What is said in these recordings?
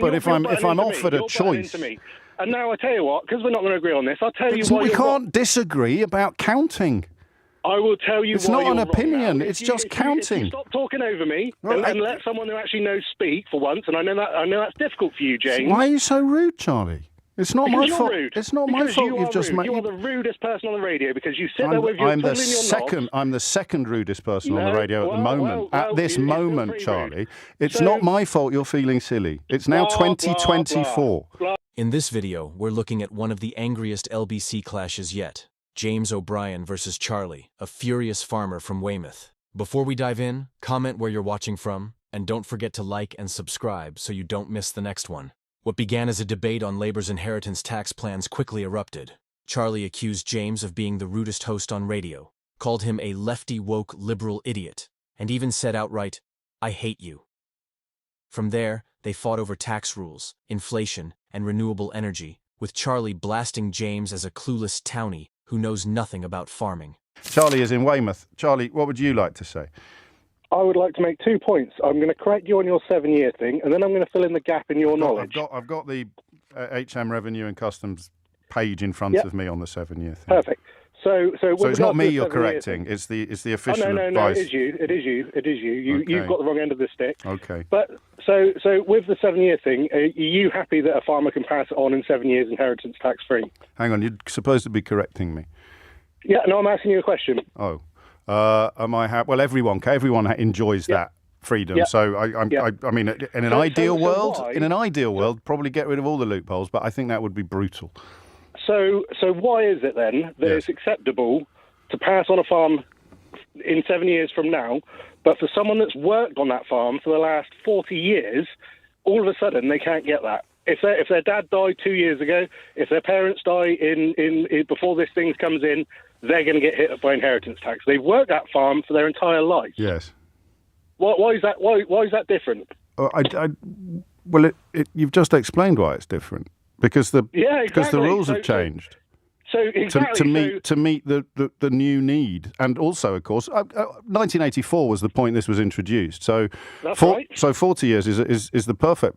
But if I'm offered a choice, and now I tell you what, because we're not going to agree on this, I'll tell you why we can't disagree about counting. I will tell you. It's not an opinion. It's just counting. If you stop talking over me and let someone who actually knows speak for once, and I know that's difficult for you, James. Why are you so rude, Charlie? It's not my fault. Rude. It's not my fault. You've just made. You are the rudest person on the radio because you sit there with your I'm the second rudest person on the radio at the moment. At this moment, Charlie, it's not my fault you're feeling silly. It's now 2024. In this video, we're looking at one of the angriest LBC clashes yet. James O'Brien versus Charlie, a furious farmer from Weymouth. Before we dive in, comment where you're watching from, and don't forget to like and subscribe so you don't miss the next one. What began as a debate on Labour's inheritance tax plans quickly erupted. Charlie accused James of being the rudest host on radio, called him a lefty woke liberal idiot, and even said outright, "I hate you." From there, they fought over tax rules, inflation, and renewable energy, with Charlie blasting James as a clueless townie who knows nothing about farming. Charlie is in Weymouth. Charlie, what would you like to say? I would like to make 2 points. I'm going to correct you on your 7-year thing, and then I'm going to fill in the gap in your knowledge. I've got the HM Revenue and Customs page in front of me on the 7-year thing. Perfect. So it's not me you're correcting. It's the official advice. No. It is you. Okay. You've got the wrong end of the stick. Okay. But so with the 7-year thing, are you happy that a farmer can pass it on in 7 years inheritance tax free? Hang on, you're supposed to be correcting me. Yeah. No, I'm asking you a question. Oh. Am I happy? Well, everyone enjoys that freedom. Yeah. So I mean, in an ideal world, probably get rid of all the loopholes. But I think that would be brutal. So why is it then that it's acceptable to pass on a farm in 7 years from now, but for someone that's worked on that farm for the last 40 years, all of a sudden they can't get that? If their dad died 2 years ago, if their parents die in before this thing comes in, they're going to get hit by inheritance tax. They've worked that farm for their entire life. Yes. Why is that? Why is that different? Well, you've just explained why it's different because the rules have changed. So exactly to meet the new need, and also, of course, 1984 was the point this was introduced. So, that's right. So 40 years is the perfect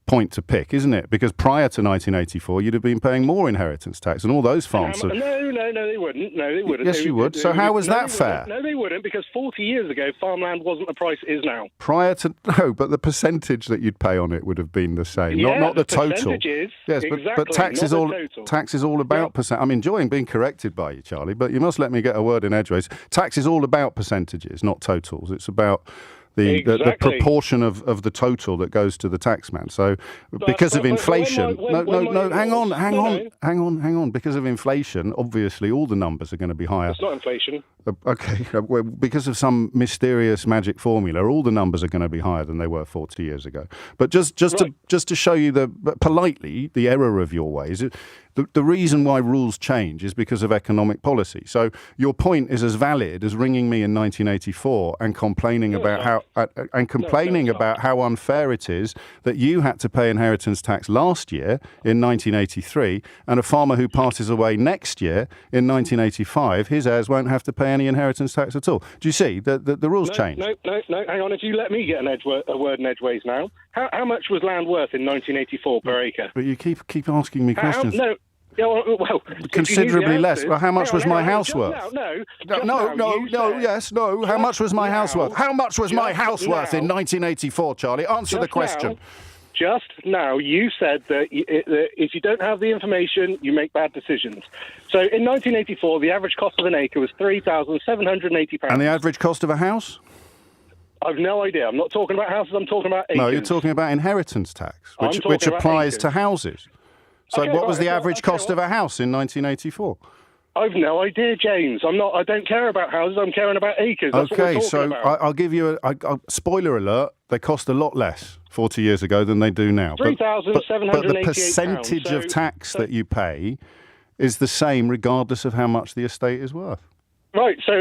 point to pick, isn't it? Because prior to 1984, you'd have been paying more inheritance tax, and all those farms. No, they wouldn't. No, they wouldn't. Yes, you would. So how was that fair? No, they wouldn't, because 40 years ago, farmland wasn't the price it is now. Prior to but the percentage that you'd pay on it would have been the same, not the total. Yes, exactly, but tax is all about percent. I'm enjoying being corrected by you, Charlie, but you must let me get a word in edgeways. Tax is all about percentages, not totals. It's about the proportion of the total that goes to the taxman. So because of inflation, hang on. Because of inflation, obviously all the numbers are going to be higher. It's not inflation. Okay, because of some mysterious magic formula, all the numbers are going to be higher than they were 40 years ago. But just to show you politely the error of your ways. The reason why rules change is because of economic policy. So your point is as valid as ringing me in 1984 and complaining about how unfair it is that you had to pay inheritance tax last year in 1983, and a farmer who passes away next year in 1985, his heirs won't have to pay any inheritance tax at all. Do you see the rules change? No. Hang on. If you let me get a word in edgeways now, how much was land worth in 1984 per acre? But you keep asking me questions. No. Yeah, well, considerably less. Well, how much was my house worth? No. How much was my house worth? How much was my house worth in 1984, Charlie? Answer the question. Just now, you said that if you don't have the information, you make bad decisions. So in 1984, the average cost of an acre was £3,780. And the average cost of a house? I've no idea. I'm not talking about houses. I'm talking about acres. No, you're talking about inheritance tax, which applies to houses. So what was the average cost of a house in 1984? I've no idea, James. I don't care about houses. I'm caring about acres. That's what we're talking about. I'll give you a spoiler alert. They cost a lot less 40 years ago than they do now. £3,788. But the percentage of tax that you pay is the same regardless of how much the estate is worth. Right, so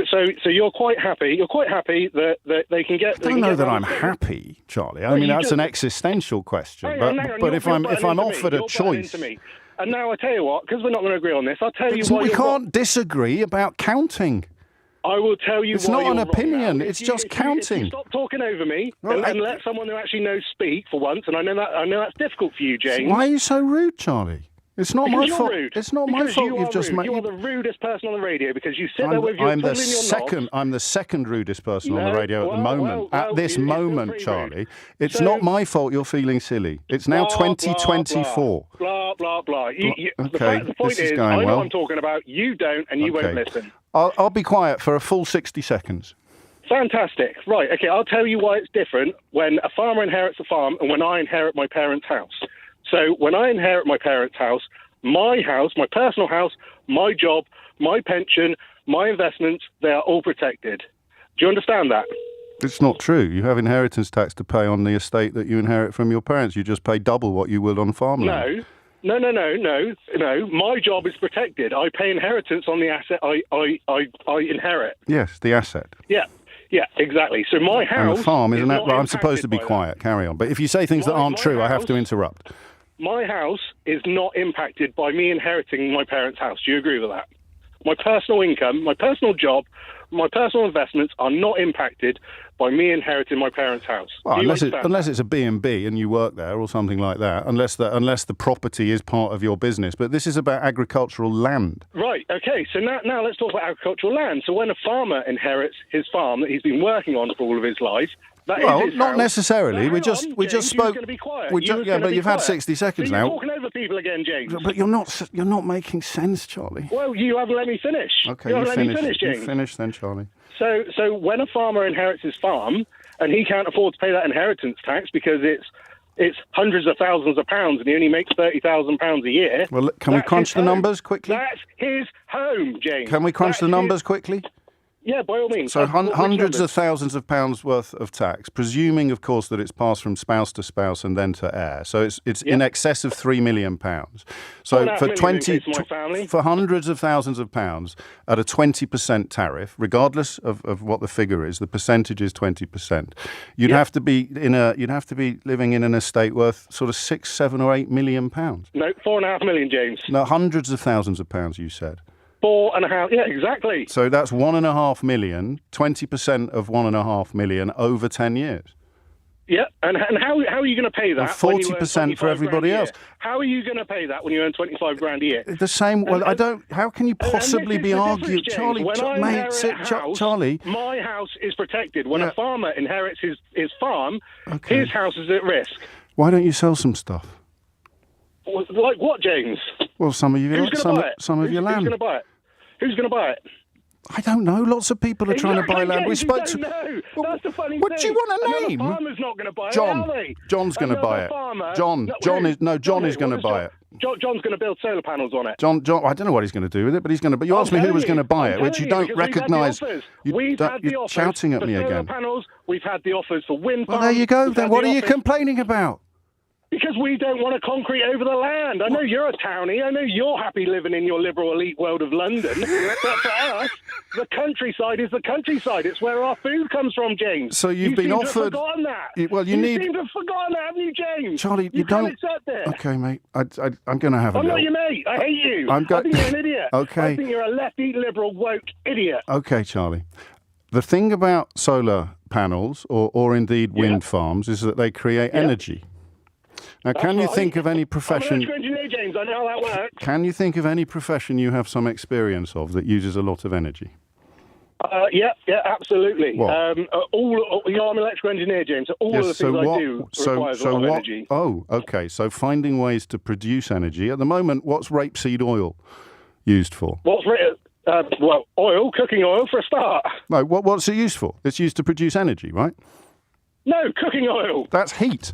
you're quite happy. You're quite happy that they can get. I don't know that I'm happy, Charlie. I mean, that's an existential question. Hang on, but if I'm offered a choice, and now I tell you what, because we're not going to agree on this, I'll tell you why. We can't disagree about counting. I will tell you. It's why not you're an wrong opinion. now. It's If just if counting. If you stop talking over me Well, and let someone who actually knows speak for once, and I know that's difficult for you, James. Why are you so rude, Charlie? It's not my Because fault. you're rude. It's not Because my fault. you You've are just rude. made. You are the rudest person on the radio because you sit there with your I'm the twiddling your second. knobs. I'm the second rudest person on the No, radio at the moment. well, at this you feel moment, pretty Charlie, rude. it's So- not my fault. You're feeling silly. It's now 2024. Blah blah blah. Okay, The point this is is, going I know well. what I'm talking about. You don't, and you won't Okay. listen. I'll be quiet for a full 60 seconds. Fantastic. Right, okay, I'll tell you why it's different when a farmer inherits a farm and when I inherit my parents' house. So when I inherit my parents' house, my personal house, my job, my pension, my investments, they are all protected. Do you understand that? It's not true. You have inheritance tax to pay on the estate that you inherit from your parents. You just pay double what you would on farmland. No. My job is protected. I pay inheritance on the asset I inherit. Yes, the asset. Yeah, exactly. So my house. And the farm isn't that? not Well, I'm supposed to be impacted by quiet. Carry on. But if you say things that aren't My true, I have house- to interrupt. My house is not impacted by me inheriting my parents' house. Do you agree with that? My personal income, my personal job, my personal investments are not impacted by me inheriting my parents' house. Well, Do you unless understand it's a B&B and you work there or something like that, unless the property is part of your business. But this is about agricultural land. Right, okay, so now let's talk about agricultural land. So when a farmer inherits his farm that he's been working on for all of his life, that is his not house. necessarily. Now, We hang just on, we James, just you was spoke. gonna be quiet. We You ju- was yeah, gonna but be you've had quiet. 60 seconds So you're now. talking over people again, James. But you're not making sense, Charlie. Well, you haven't let me finish. Okay, you you haven't let me finish. finish, You James. finish then, Charlie. So when a farmer inherits his farm and he can't afford to pay that inheritance tax because it's hundreds of thousands of pounds and he only makes £30,000 a year. Well, look, can we that's crunch his the home. numbers quickly? That's his home, James. Can we crunch That's the numbers his- quickly? Yeah, by all means. So Which hundreds numbers? of thousands of pounds worth of tax, presuming, of course, that it's passed from spouse to spouse and then to heir. So it's in excess of £3 million. So £4.5 for million in case of my family. for hundreds of thousands of pounds at a 20% tariff, regardless of what the figure is, the percentage is 20%. You'd have to be living in an estate worth sort of £6, £7, or £8 million. No, 4.5 million, James. No, hundreds of thousands of pounds. You said. 4.5. Yeah, exactly. So that's 1.5 million, 20% of 1.5 million over 10 years. Yeah, and how are you going to pay that? Well, when you earn 40% for 25 everybody grand a else. year? How are you going to pay that when you earn 25 grand a year? The same. Well, I don't. How can you possibly this be is the arguing, difference, Charlie? James. When I Mate, inherit sit, a house, Charlie. my house is protected. When Yeah. a farmer inherits his farm, Okay. his house is at risk. Why don't you sell some stuff? Like what, James? Well, some of you, Who's going to buy it? some of your Who's land. going to buy it? Who's going to buy it? I don't know. Lots of people are trying to buy land. We James, spoke you to. don't know. Well, That's the funny what thing. do you want a name? Another farmer's not going to buy John. it, are they? John's going to buy it. Farmer, John is going to buy it. John's going to build solar panels on it. John, I don't know what he's going to do with it, but he's going to. But you asked me who was going to buy it, which you don't recognise. You're shouting at me for solar again. panels. We've had the offers for wind Well, farms. there you go. We've Then had what the are you offers- complaining about? Because we don't want to concrete over the land. I know you're a townie. I know you're happy living in your liberal elite world of London. But for us, the countryside is the countryside. It's where our food comes from, James. So you've you been seem offered. To have forgotten that. You seem to have forgotten that, haven't you, James? Charlie, you can't don't. accept it. Okay, mate. I'm going to have a I'm little. not your mate. I hate you. I'm I think you're an idiot. Okay. I think you're a lefty, liberal, woke idiot. Okay, Charlie. The thing about solar panels or indeed wind farms is that they create energy. Now, can you right. think of any I'm an profession? electrical engineer, James. I know how that works. Can you think of any profession you have some experience of that uses a lot of energy? Yeah, absolutely. What? I'm an electrical engineer, James. So all of the things I do requires a lot of energy. Oh, okay. So finding ways to produce energy. At the moment, what's rapeseed oil used for? Well, oil, cooking oil for a start. No, what's it used for? It's used to produce energy, right? No, cooking oil. That's heat.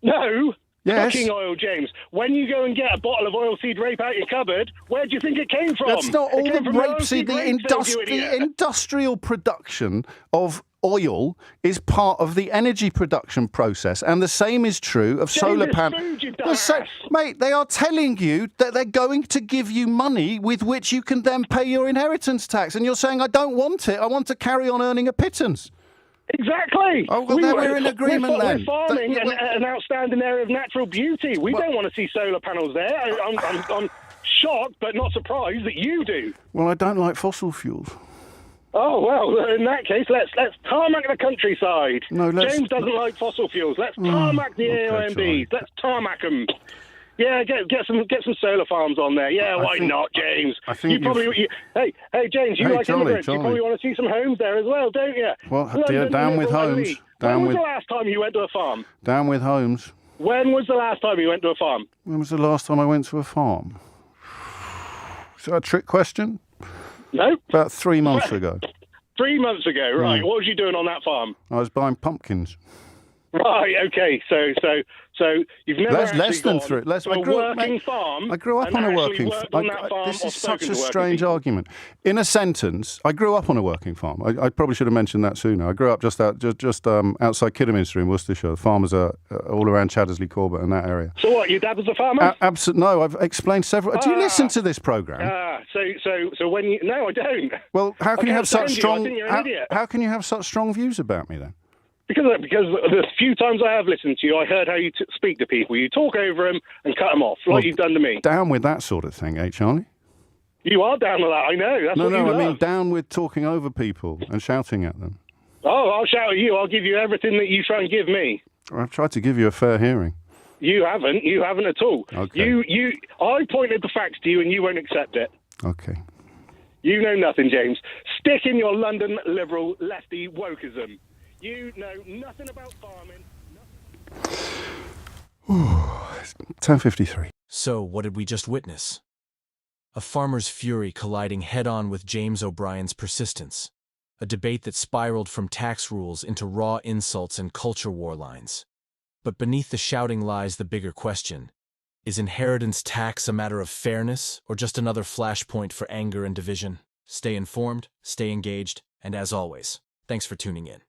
No. Yes. Cooking oil, James. When you go and get a bottle of oilseed rape out your cupboard, where do you think it came from? That's not all It the came from rapeseed. The industrial production of oil is part of the energy production process, and the same is true of solar panels. Mate, they are telling you that they're going to give you money with which you can then pay your inheritance tax, and you're saying, I don't want it. I want to carry on earning a pittance. Exactly. Oh, well, then we're in agreement then. We're farming an outstanding area of natural beauty. We don't want to see solar panels there. I'm shocked, but not surprised that you do. Well, I don't like fossil fuels. Oh, well, in that case, let's tarmac the countryside. No, James doesn't like fossil fuels. Let's tarmac the AOMBs. Charlie. Let's tarmac them. Yeah, get some solar farms on there. Yeah, why not, James? I think hey, James, you like Charlie, immigrants. You probably want to see some homes there as well, don't you? Well, London, down with liberal homes. elite. Down When was with the last time you went to a farm? down with homes. When was the last time you went to a farm? When was the last time I went to a farm? Is that a trick question? No. About 3 months ago. 3 months ago, right. What was you doing on that farm? I was buying pumpkins. Right, okay. So you've never That's actually less than gone three. to a working farm. I grew up and on a actually working worked on that farm. This or is such spoken a to working strange people. argument. In a sentence, I grew up on a working farm. I probably should have mentioned that sooner. I grew up just outside Kidderminster in Worcestershire. The farmers are all around Chaddesley, Corbett, and that area. So what? Your dad was a farmer? No, I've explained several. Do you listen to this program? So when you? No, I don't. Well, how can you have such strong? I think you're an idiot. How can you have such strong views about me then? Because the few times I have listened to you, I heard how you speak to people. You talk over them and cut them off, like you've done to me. Down with that sort of thing, Charlie? You are down with that, I know. That's what you love. I mean down with talking over people and shouting at them. Oh, I'll shout at you. I'll give you everything that you try and give me. I've tried to give you a fair hearing. You haven't. You haven't at all. Okay. I pointed the facts to you and you won't accept it. Okay. You know nothing, James. Stick in your London liberal lefty wokeism. You know nothing about farming. 10:53. So, what did we just witness? A farmer's fury colliding head-on with James O'Brien's persistence. A debate that spiraled from tax rules into raw insults and culture war lines. But beneath the shouting lies the bigger question. Is inheritance tax a matter of fairness, or just another flashpoint for anger and division? Stay informed, stay engaged, and as always, thanks for tuning in.